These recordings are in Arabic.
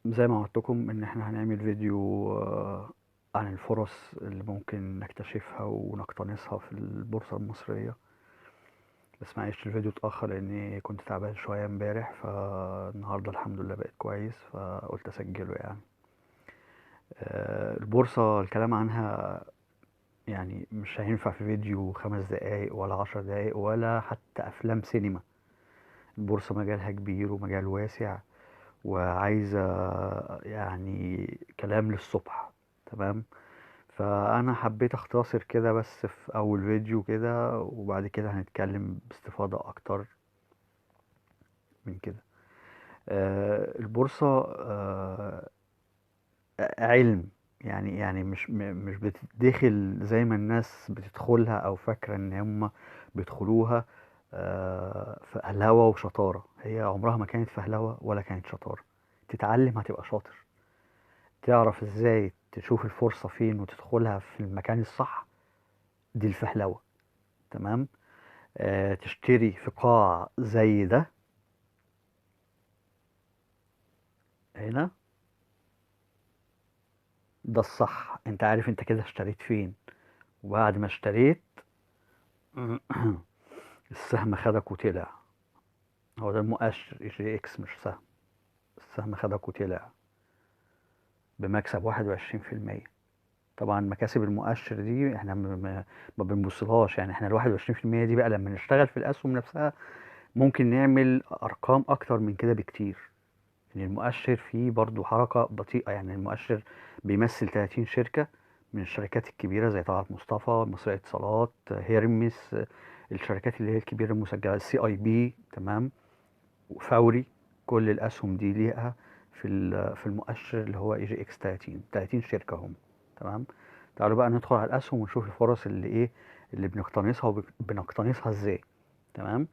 زي ما وعدتكم ان احنا هنعمل فيديو عن الفرص اللي ممكن نكتشفها ونقتنصها في البورصة المصرية. بس معلش الفيديو اتأخر لاني كنت تعبان شوية امبارح، فالنهاردة الحمد لله بقيت كويس فقلت اسجله يعني. البورصة الكلام عنها يعني مش هينفع في فيديو 5 دقايق ولا 10 دقايق ولا حتى افلام سينما. البورصة مجالها كبير ومجال واسع وعايزة يعني كلام للصبح. تمام. فأنا حبيت أختصر كده بس في أول فيديو كده، وبعد كده هنتكلم باستفاضة أكتر من كده. البورصة علم. يعني مش بتدخل زي ما الناس بتدخلها أو فاكرة إن هم بيدخلوها فهلوة وشطارة. هي عمرها ما كانت فهلوة ولا كانت شطارة. تتعلم هتبقى شاطر، تعرف ازاي تشوف الفرصة فين وتدخلها في المكان الصح، دي الفهلوة. تمام. تشتري في قاع زي ده هنا، ده الصح. انت عارف انت كده اشتريت فين، وبعد ما اشتريت السهم خدك وطلع. هو ده المؤشر جي اكس مش سهم. السهم خدك وطلع بمكسب 21%. طبعا مكاسب المؤشر دي احنا ما بنبصلهاش. يعني احنا ال 21% دي بقى لما نشتغل في الاسهم نفسها ممكن نعمل ارقام اكتر من كده بكتير. ان المؤشر فيه برضو حركة بطيئة. يعني المؤشر بيمثل 30 شركة من الشركات الكبيرة زي طلعت مصطفى، مصرية اتصالات، هيرمس، الشركات اللي هي الكبيرة المسجلة، السي اي بي. تمام. وفوري. كل الاسهم دي ليها في المؤشر اللي هو اي جي اكس 30 شركة هم. تمام. تعالوا بقى ندخل على الاسهم ونشوف الفرص اللي ايه اللي بنقتنصها وبنقتنصها ازاي. تمام.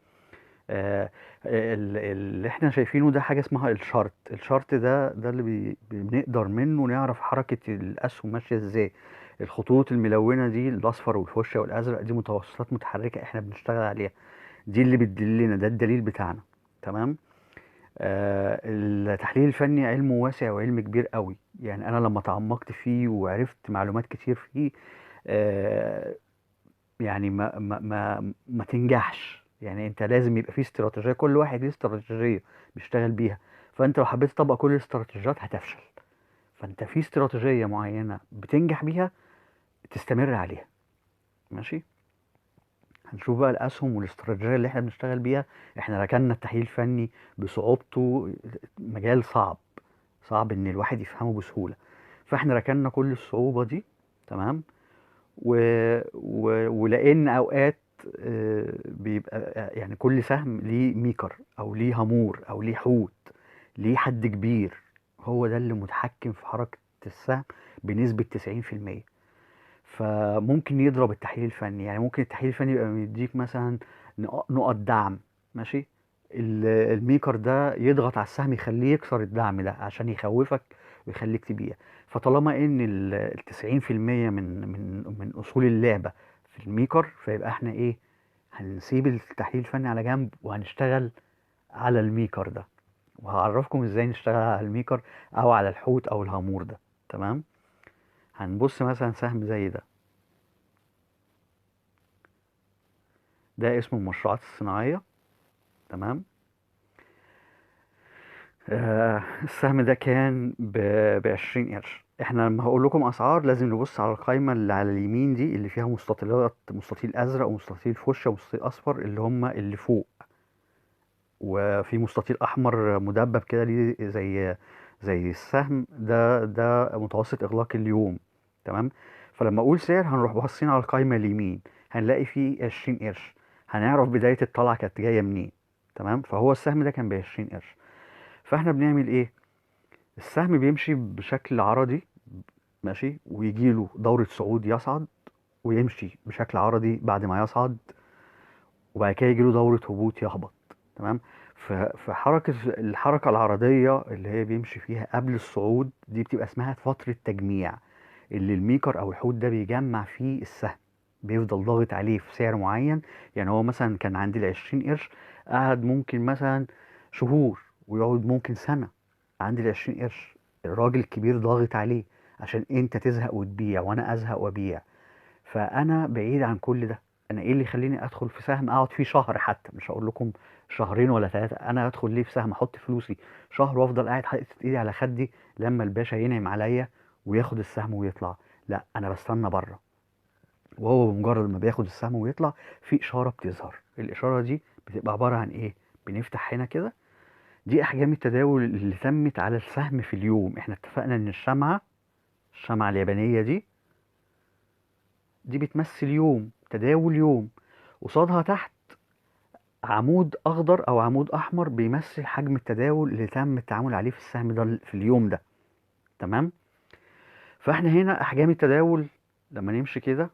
آه، اللي احنا شايفينه ده حاجة اسمها الشارت. الشارت ده اللي بنقدر منه نعرف حركة الأسهم ماشية ازاي. الخطوط الملونة دي، الأصفر والفوشيا والأزرق، دي متوسطات متحركة احنا بنشتغل عليها. دي اللي بتدلنا، ده الدليل بتاعنا. تمام. التحليل الفني علم واسع وعلم كبير قوي. يعني أنا لما تعمقت فيه وعرفت معلومات كتير فيه، آه، يعني ما تنجحش. يعني انت لازم يبقى فيه استراتيجيه، كل واحد ليه استراتيجيه بيشتغل بيها. فانت لو حبيت تطبق كل الاستراتيجيات هتفشل. فانت في استراتيجيه معينه بتنجح بيها، تستمر عليها. ماشي. هنشوف بقى الاسهم والاستراتيجيه اللي احنا بنشتغل بيها. احنا ركننا التحليل الفني بصعوبته، مجال صعب، صعب ان الواحد يفهمه بسهوله. فاحنا ركننا كل الصعوبه دي. تمام. و... ولان اوقات بيبقى يعني كل سهم ليه ميكر او ليه هامور او ليه حوت، ليه حد كبير، هو ده اللي متحكم في حركة السهم بنسبة 90%. فممكن يضرب التحليل الفني. يعني ممكن التحليل الفني يبقى مديك مثلا نقط دعم. ماشي. الميكر ده يضغط على السهم يخليه يكسر الدعم ده عشان يخوفك ويخليك تبيع. فطالما ان ال90% من اصول اللعبة في الميكر، فيبقى احنا ايه؟ هنسيب التحليل الفني على جنب وهنشتغل على الميكر ده. وهعرفكم ازاي نشتغل على الميكر او على الحوت او الهامور ده. تمام. هنبص مثلا سهم زي ده. ده اسمه المشروعات الصناعية. تمام. السهم ده كان ب20 قرش. احنا لما هقول لكم اسعار لازم نبص على القائمة اللي على اليمين دي، اللي فيها مستطيلات، مستطيل ازرق ومستطيل فوشة ومستطيل اصفر اللي هم اللي فوق. وفي مستطيل احمر مدبب كده ليه زي السهم ده متوسط اغلاق اليوم. تمام. فلما اقول سعر هنروح باصين على القائمة اليمين، هنلاقي فيه 20 قرش. هنعرف بداية الطلعة كانت جاية منين. تمام. فهو السهم ده كان ب20 قرش. فاحنا بنعمل ايه؟ السهم بيمشي بشكل عرضي. ماشي. ويجيله دورة صعود يصعد ويمشي بشكل عرضي بعد ما يصعد، وبعد كده يجيله دورة هبوط يهبط. تمام. فحركة الحركة العرضية اللي هي بيمشي فيها قبل الصعود دي بتبقى اسمها فترة تجميع، اللي الميكر او الحوت ده بيجمع فيه السهم، بيفضل ضاغط عليه في سعر معين. يعني هو مثلا كان عندي ال20 قرش، قعد ممكن مثلا شهور ويقعد ممكن سنة. عندي ال20 قرش، الراجل الكبير ضاغط عليه عشان انت تزهق وتبيع وانا ازهق وابيع. فانا بعيد عن كل ده. انا ايه اللي يخليني ادخل في سهم اقعد فيه شهر؟ حتى مش هقول لكم شهرين ولا ثلاثه، انا ادخل ليه في سهم احط فلوسي شهر وافضل قاعد حاطط ايدي على خدي لما الباشا ينعم عليا وياخد السهم ويطلع؟ لا، انا بستنى بره. وهو بمجرد ما بياخد السهم ويطلع، في اشاره بتظهر. الاشاره دي بتبقى عباره عن ايه؟ بنفتح هنا كده، دي احجام التداول اللي تمت على السهم في اليوم. احنا اتفقنا ان الشمعة اليابانية دي بتمثل يوم تداول يوم. قصادها تحت عمود اخضر او عمود احمر بيمثل حجم التداول اللي تم التعامل عليه في السهم ده في اليوم ده. تمام. فاحنا هنا احجام التداول لما نمشي كده،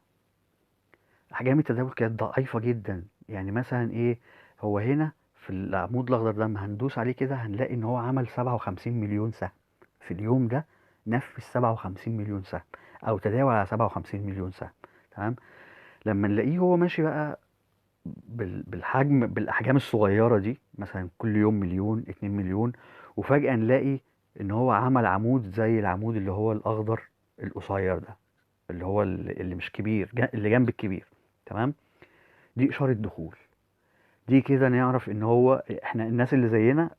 احجام التداول كانت ضعيفة جدا. يعني مثلا ايه؟ هو هنا في العمود الاخضر ده لما هندوس عليه كده هنلاقي ان هو عمل 57 مليون سهم في اليوم ده. نفذ 57 مليون سهم او تداول على 57 مليون سهم. تمام. لما نلاقيه هو ماشي بقى بالاحجام الصغيره دي، مثلا كل يوم مليون 2 مليون، وفجاه نلاقي ان هو عمل عمود زي العمود اللي هو الاخضر القصير ده، اللي هو اللي مش كبير، اللي جنب الكبير. تمام. دي اشاره دخول. دي كده نعرف ان هو احنا الناس اللي زينا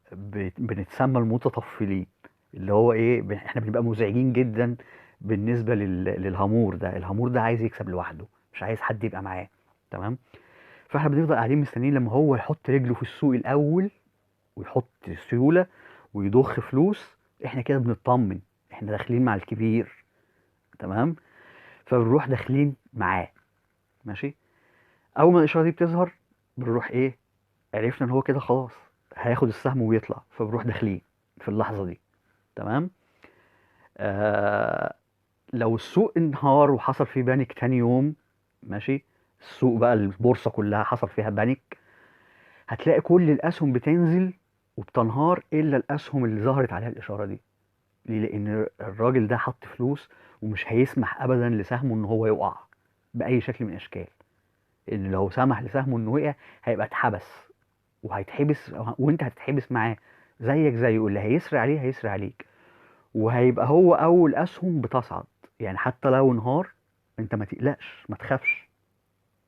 بنتسمى المتطفلين. اللي هو ايه؟ احنا بنبقى مزعجين جدا بالنسبه للهامور ده. الهامور ده عايز يكسب لوحده، مش عايز حد يبقى معاه. تمام. فاحنا بنفضل قاعدين مستنيين لما هو يحط رجله في السوق الاول ويحط سيوله ويضخ فلوس. احنا كده بنطمن، احنا داخلين مع الكبير. تمام. فبنروح داخلين معاه. ماشي. اول ما الاشاره دي بتظهر بنروح ايه؟ عرفنا ان هو كده خلاص هياخد السهم ويطلع، فبنروح داخلين في اللحظه دي. تمام. آه. لو السوق انهار وحصل فيه بانيك تاني يوم، ماشي، السوق بقى البورصه كلها حصل فيها بانيك، هتلاقي كل الاسهم بتنزل وبتنهار الا الاسهم اللي ظهرت عليها الاشاره دي. ليه؟ لان الراجل ده حط فلوس ومش هيسمح ابدا لسهمه ان هو يقع باي شكل من الاشكال. ان لو سمح لسهمه انه وقع هيبقى اتحبس، وهيتحبس وانت هتتحبس معاه زيك زيه. اللي هيسري عليه هيسري عليك، وهيبقى هو اول اسهم بتصعد. يعني حتى لو انهار انت ما تقلقش، ما تخافش.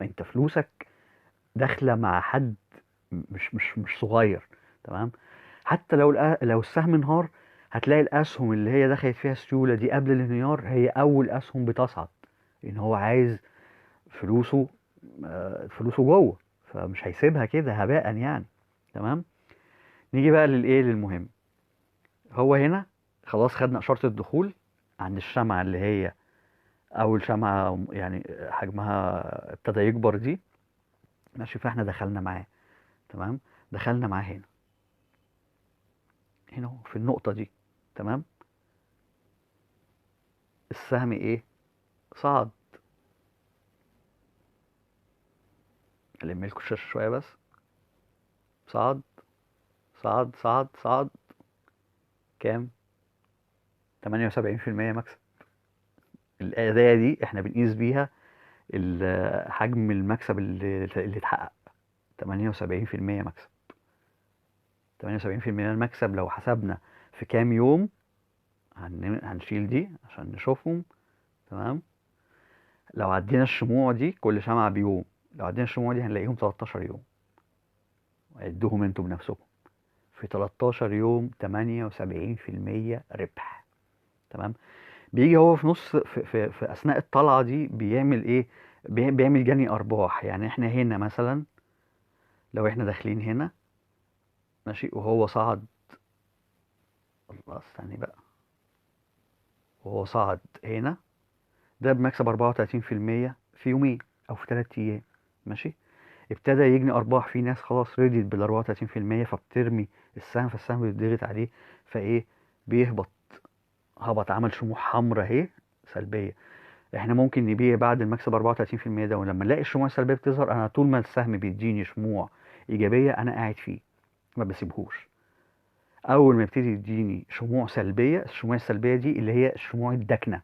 انت فلوسك داخله مع حد مش صغير. تمام. حتى لو السهم انهار، هتلاقي الاسهم اللي هي دخلت فيها السيوله دي قبل الانهيار هي اول اسهم بتصعد. ان هو عايز فلوسه، فلوسه جوه، فمش هيسيبها كده هباء يعني. تمام. نيجي بقى للايه، للمهم. هو هنا خلاص خدنا اشاره الدخول عند الشمعه اللي هي اول شمعه، يعني حجمها ابتدى يكبر دي. ماشي. فاحنا دخلنا معاه. تمام. دخلنا معاه هنا، هنا اهو في النقطه دي. تمام. السهم ايه؟ صعد. الم لكم الشاشه شويه بس. صعد صعد صعد صعد. كام؟ 78% مكسب. الأداة دي احنا بنقيس بيها حجم المكسب اللي اتحقق. 78% مكسب. 78% المكسب لو حسبنا في كام يوم. هنشيل دي عشان نشوفهم. تمام. لو عدينا الشموع دي، كل شمعة بيوم، لو عدينا الشموع دي هنلاقيهم 13 يوم. عدوهم انتوا بنفسكم. في 13 يوم 78% ربح. تمام. بيجي هو في نص في اثناء الطلعه دي بيعمل ايه؟ بيعمل جني ارباح. يعني احنا هنا مثلا لو احنا داخلين هنا، ماشي، وهو صعد. الله، استني بقى. وهو صعد هنا، ده بمكسب 34% في يومين او في 3 ايام. ماشي. ابتدى يجني ارباح. في ناس خلاص رضيت بال 34% فبترمي السهم، فالسهم بيتضغط عليه فايه؟ بيهبط. هبط، عمل شموع حمراء اهي سلبيه. احنا ممكن نبيع بعد المكسب 34% ده، ولما نلاقي الشموع السلبيه بتظهر، انا طول ما السهم بيديني شموع ايجابيه انا قاعد فيه ما بسيبهوش. اول ما يبتدي يديني شموع سلبيه، الشموع السلبيه دي اللي هي الشموع الداكنه.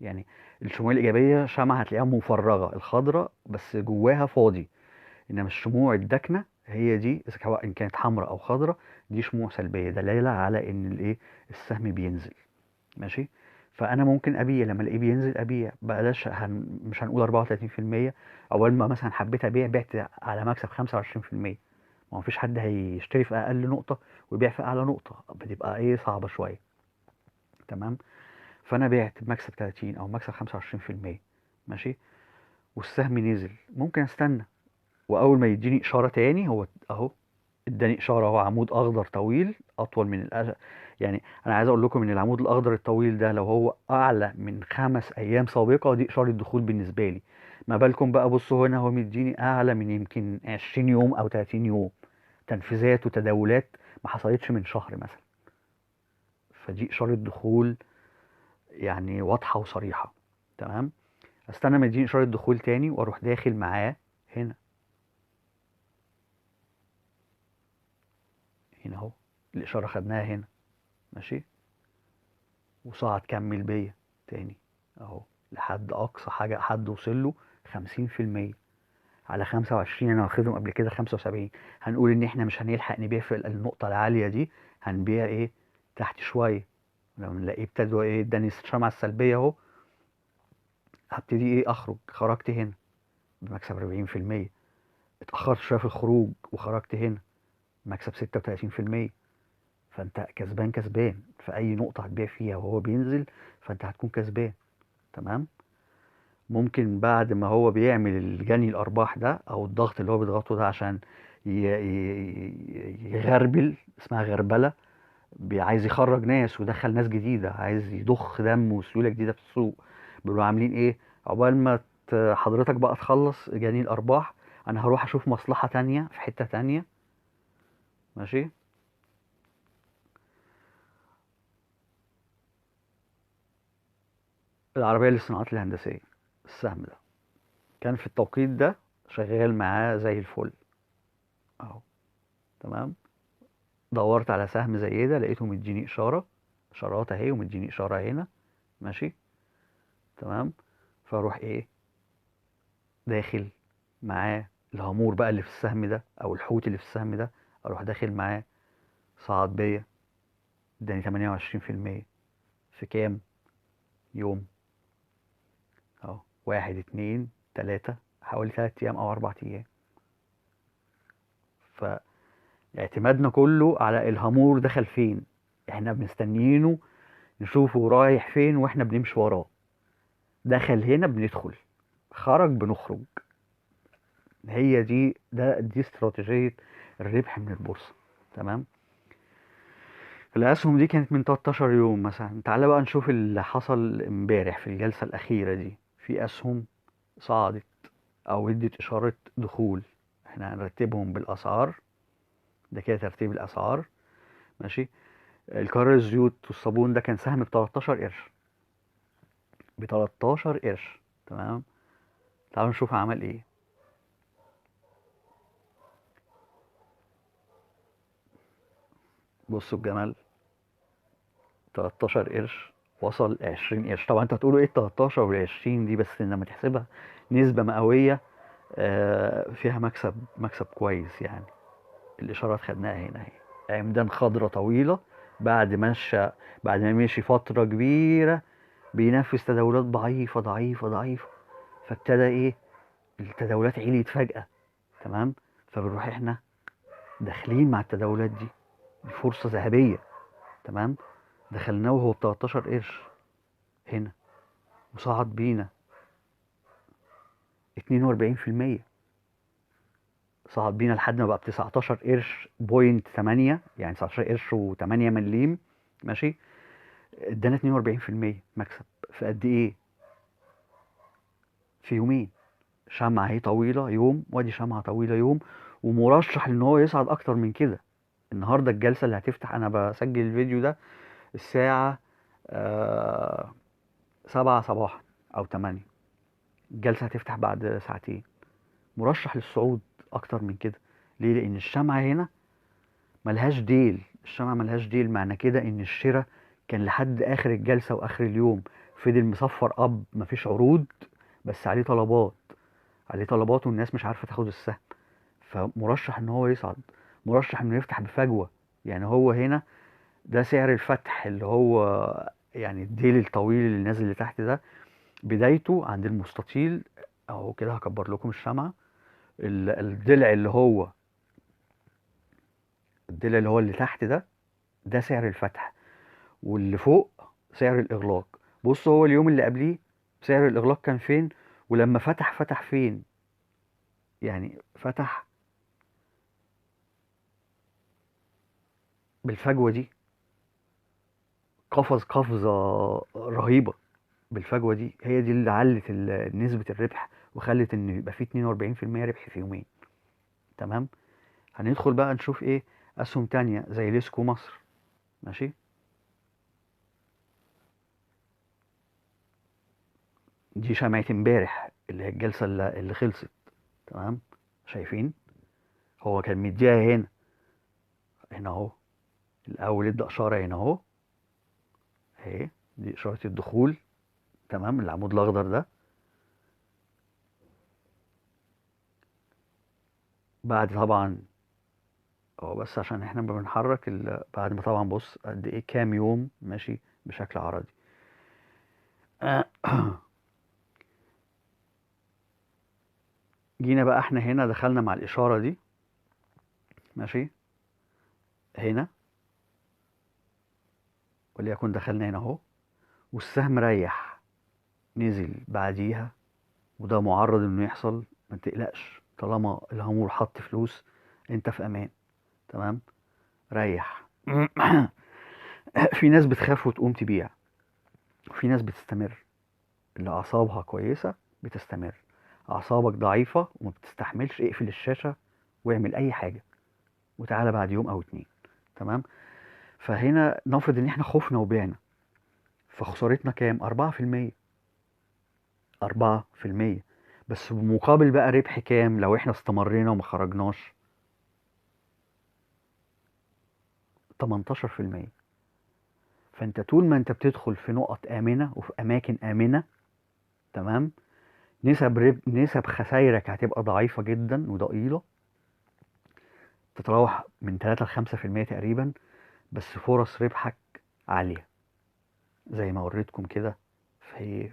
يعني الشموع الايجابيه شمعه هتلاقيها مفرغه الخضراء بس جواها فاضي. انما الشموع الداكنه هي دي سواء ان كانت حمراء او خضراء، دي شموع سلبيه دلاله على ان الايه، السهم بينزل. ماشي. فانا ممكن ابيع لما الاقيه بينزل ابيع، بلاش مش هنقول 34%. اول ما مثلا حبيت ابيع بعت على مكسب 25%. ما هو مفيش حد هيشتري في اقل نقطه ويبيع في اعلى نقطه، بتبقى ايه، صعبه شويه. تمام. فانا بعت بمكسب 30 او مكسب 25%. ماشي. والسهم نزل، ممكن استنى، واول ما يديني اشاره تاني، هو اهو اداني اشاره، هو عمود اخضر طويل اطول من يعني انا عايز اقول لكم ان العمود الاخضر الطويل ده لو هو اعلى من 5 ايام سابقه دي اشاره دخول بالنسبه لي. ما بالكم بقى، بصوا هنا هو مديني اعلى من يمكن 20 يوم او 30 يوم، تنفيذات وتداولات ما حصلتش من شهر مثلا. فدي اشاره دخول يعني واضحه وصريحه. تمام. استنى ما يديني اشاره دخول تاني واروح داخل معاه هنا. هنا اهو الاشاره خدناها هنا. ماشي. وصعد كمل بيا تاني اهو لحد اقصى حاجه حد وصل له 50%. على 25 انا واخدهم قبل كده 75. هنقول ان احنا مش هنلحق نبيع في النقطه العاليه دي، هنبيع ايه، تحت شويه. لما نلاقيه ابتدوا ايه، اداني الشمعه السلبيه اهو، هبتدي ايه، اخرج. خرجت هنا بمكسب 40%. اتاخرت شويه في الخروج وخرجت هنا مكسب 36%. فانت كسبان كسبان في اي نقطه هتبيع فيها وهو بينزل، فانت هتكون كسبان. تمام. ممكن بعد ما هو بيعمل الجني الارباح ده او الضغط اللي هو بيضغطه ده عشان يغربل، اسمها غربله، عايز يخرج ناس ويدخل ناس جديده، عايز يضخ دم وسيوله جديده في السوق. بيبقوا عاملين ايه، عقبال ما حضرتك بقى تخلص جني الارباح، انا هروح اشوف مصلحه تانية في حته تانية. ماشي. العربيه للصناعات الهندسيه، السهم ده كان في التوقيت ده شغال معاه زي الفل اهو. تمام. دورت على سهم زي ده لقيته مديني اشاره، اشارات اهي، ومديني اشاره هنا. ماشي. تمام. فاروح ايه، داخل معاه الهامور بقى اللي في السهم ده او الحوت اللي في السهم ده، اروح داخل معاه. صعد بيا، اداني 28% في كام يوم اهو، 1 2 3، حوالي 3 ايام او 4 ايام. فاعتمادنا كله على الهامور دخل فين، احنا بنستنيينه نشوفه رايح فين واحنا بنمشي وراه. دخل هنا بندخل، خرج بنخرج. هي دي استراتيجية الربح من البورصة. تمام. الأسهم دي كانت من 13 يوم مثلا. تعالى بقى نشوف اللي حصل امبارح في الجلسة الأخيرة دي. في أسهم صعدت أو ادت إشارة دخول، احنا هنرتبهم بالأسعار. ده كده ترتيب الأسعار. ماشي. القرار الزيوت والصابون ده كان سهم ب 13 قرش، ب 13 قرش. تمام. تعالوا نشوف عمل ايه. بصوا الجمال، 13 قرش وصل 20 قرش. طبعا انت هتقولوا ايه ال 13 وال 20 دي، بس لما تحسبها نسبة مئوية فيها مكسب كويس يعني. الاشارات خدناها هنا اهي، عمدان خضرة طويلة. بعد مشى، بعد ما مشي فترة كبيرة بينفذ تداولات ضعيفة ضعيفة ضعيفة، فابتدى ايه، التداولات عليت فجأة. تمام. فبنروح احنا داخلين مع التداولات دي، فرصة ذهبية. تمام. دخلناه وهو ب 13 قرش هنا، وصعد بينا 42%. صعد بينا لحد ما بقى ب 19 قرش بوينت 8، يعني 19 قرش و8 مليم. ماشي. ادانا 42% مكسب في قد ايه، في يومين. شمعة اهي طويلة يوم، وادي شمعة طويلة يوم، ومرشح ان هو يصعد اكتر من كده. النهارده الجلسة اللي هتفتح، انا بسجل الفيديو ده الساعة 7 صباحا او 8. الجلسة هتفتح بعد ساعتين. مرشح للصعود اكتر من كده. ليه؟ لان الشمعة هنا ملهاش ديل. الشمعة ملهاش ديل، معنى كده ان الشراء كان لحد اخر الجلسة واخر اليوم فضل مصفر اب، مفيش عروض، بس عليه طلبات. عليه طلبات والناس مش عارفة تاخد السهم. فمرشح ان هو يصعد، مرشح انه يفتح بفجوة. يعني هو هنا ده سعر الفتح اللي هو يعني الديل الطويل اللي نازل لتحت ده، بدايته عند المستطيل اهو كده. هكبر لكم الشمعة. الضلع اللي هو الضلع اللي هو اللي تحت ده، ده سعر الفتح، واللي فوق سعر الإغلاق. بص هو اليوم اللي قبليه سعر الإغلاق كان فين، ولما فتح فين؟ يعني فتح بالفجوة دي، قفز قفزة رهيبة بالفجوة دي. هي دي اللي علت نسبة الربح، وخلت ان يبقى فيه 42% ربح في يومين. تمام. هندخل بقى نشوف ايه اسهم تانية زي ليسكو مصر. ماشي. دي شمعة امبارح اللي هي الجلسة اللي خلصت. تمام. شايفين هو كان مديها هنا، هنا اهو الاول ادى اشارة هنا اهو، اهي دي اشارة الدخول. تمام. العمود الاخضر ده بعد طبعا، هو بس عشان احنا بنحرك بعد ما طبعا بص قد ايه كام يوم ماشي بشكل عرضي. جينا بقى احنا هنا دخلنا مع الاشارة دي. ماشي. هنا وليكن دخلنا هنا اهو، والسهم ريح نزل بعديها، وده معرض انه يحصل. ما تقلقش طالما الهامور حط فلوس انت في امان. تمام. ريح. في ناس بتخاف وتقوم تبيع، وفي ناس بتستمر. اللي اعصابها كويسة بتستمر. اعصابك ضعيفة وما بتستحملش، اقفل الشاشة واعمل اي حاجة وتعالى بعد يوم او اتنين. تمام. فهنا نفرض ان احنا خفنا وبعنا، فخسارتنا كام؟ 4%. 4%. بس بمقابل بقى ربح كام لو احنا استمرينا وما خرجناش؟ 18%. فانت طول ما انت بتدخل في نقط آمنة وفي أماكن آمنة، تمام، نسب خسايرك هتبقى ضعيفة جدا وضئيلة، تتراوح من 3 ل 5% تقريبا، بس فرص ربحك عالية زي ما وريتكم كده في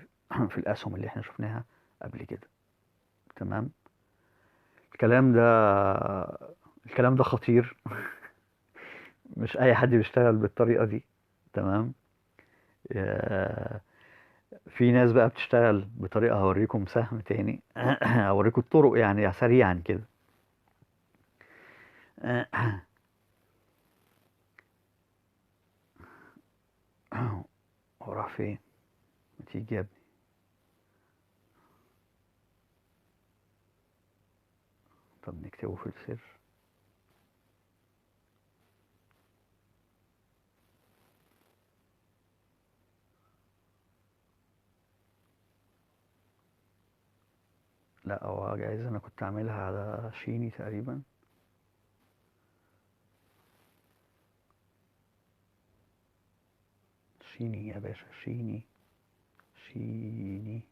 في الأسهم اللي احنا شفناها قبل كده. تمام. الكلام ده الكلام ده خطير. مش اي حد بيشتغل بالطريقة دي. تمام. آه، في ناس بقى بتشتغل بطريقة، هوريكم سهم تاني. هوريكم الطرق يعني سريعا كده. هو راح فين؟ ما تيجي يا ابني. طب نكتبه في السر. لا هو جايز انا كنت عاملها على شيني تقريبا. شيني يا باشا، شيني. شيني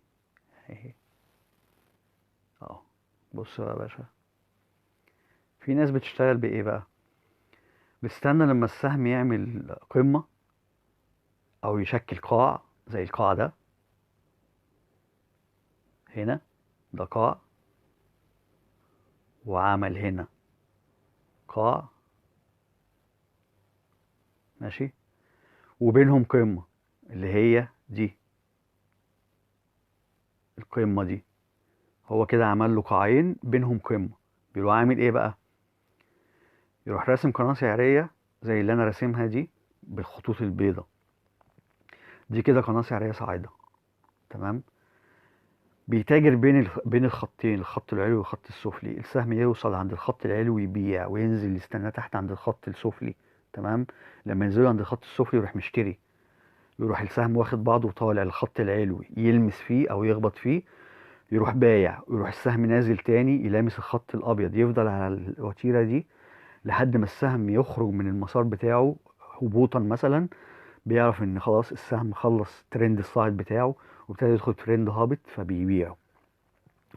اهي. اه. بص بقى يا باشا، في ناس بتشتغل بايه بقى؟ بتستنى لما السهم يعمل قمة او يشكل قاع زي القاع ده. هنا ده قاع، وعمل هنا قاع. ماشي. وبينهم قمة اللي هي دي، القمة دي. هو كده عمل له قاعين بينهم قمة. بيروح عامل ايه بقى؟ يروح راسم قناة سعرية زي اللي انا راسمها دي بالخطوط البيضاء دي، كده قناة سعرية صاعدة. تمام. بيتاجر بين الخطين، الخط العلوي والخط السفلي. السهم يوصل عند الخط العلوي يبيع، وينزل يستنى تحت عند الخط السفلي. تمام. لما ينزلوا عند الخط السفلي يروح مشتري، يروح السهم واخد بعضه وطالع الخط العلوي يلمس فيه او يخبط فيه، يروح بايع، ويروح السهم نازل تاني يلامس الخط الابيض، يفضل على الوتيره دي لحد ما السهم يخرج من المسار بتاعه هبوطا مثلا. بيعرف ان خلاص السهم خلص ترند الصاعد بتاعه وابتدى يدخل ترند هابط، فبيبيعه.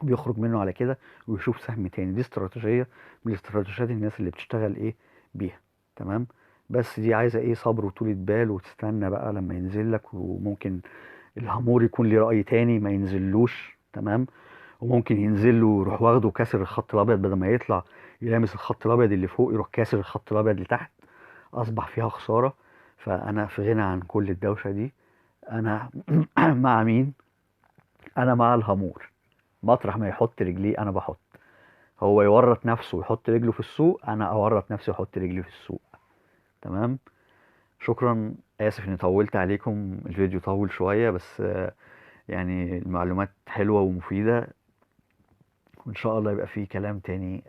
بيخرج منه على كده ويشوف سهم تاني. دي استراتيجية من استراتيجيات الناس اللي بتشتغل ايه بيها. تمام. بس دي عايزة ايه صبر وطولة بال، وتستنى بقى لما ينزل لك. وممكن الهامور يكون ليه رأي تاني ما ينزلوش. تمام. وممكن ينزل له ويروح واخده كاسر الخط الابيض، بدل ما يطلع يلامس الخط الابيض اللي فوق يروح كاسر الخط الابيض اللي تحت، اصبح فيها خسارة. فانا في غنى عن كل الدوشة دي. انا مع مين؟ انا مع الهامور. مطرح ما يحط رجليه انا بحط. هو يورط نفسه ويحط رجله في السوق، انا اورط نفسي واحط رجلي في السوق. تمام. شكرا. اسف اني طولت عليكم، الفيديو طول شوية بس يعني المعلومات حلوة ومفيدة. وان شاء الله يبقى فيه كلام تاني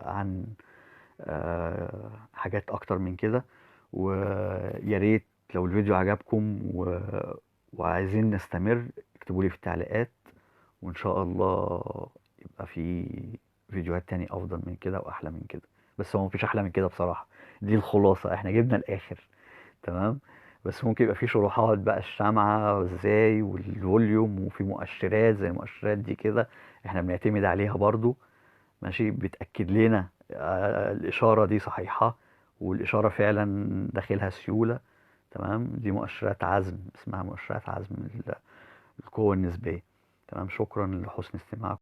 عن حاجات اكتر من كده. ويا ريت لو الفيديو عجبكم وعايزين نستمر، اكتبوا لي في التعليقات. وان شاء الله يبقى في فيديوهات تاني افضل من كده واحلى من كده. بس هو مفيش احلى من كده بصراحة. دي الخلاصة، احنا جبنا الاخر. تمام. بس ممكن يبقى في شروحات بقى، الشمعة ازاي والفوليوم، وفي مؤشرات زي المؤشرات دي كده احنا بنعتمد عليها برضو. ماشي. بتأكد لنا الإشارة دي صحيحة، والإشارة فعلا داخلها سيولة. تمام. دي مؤشرات عزم، اسمها مؤشرات عزم القوة النسبية. تمام. شكرا لحسن استماعكم.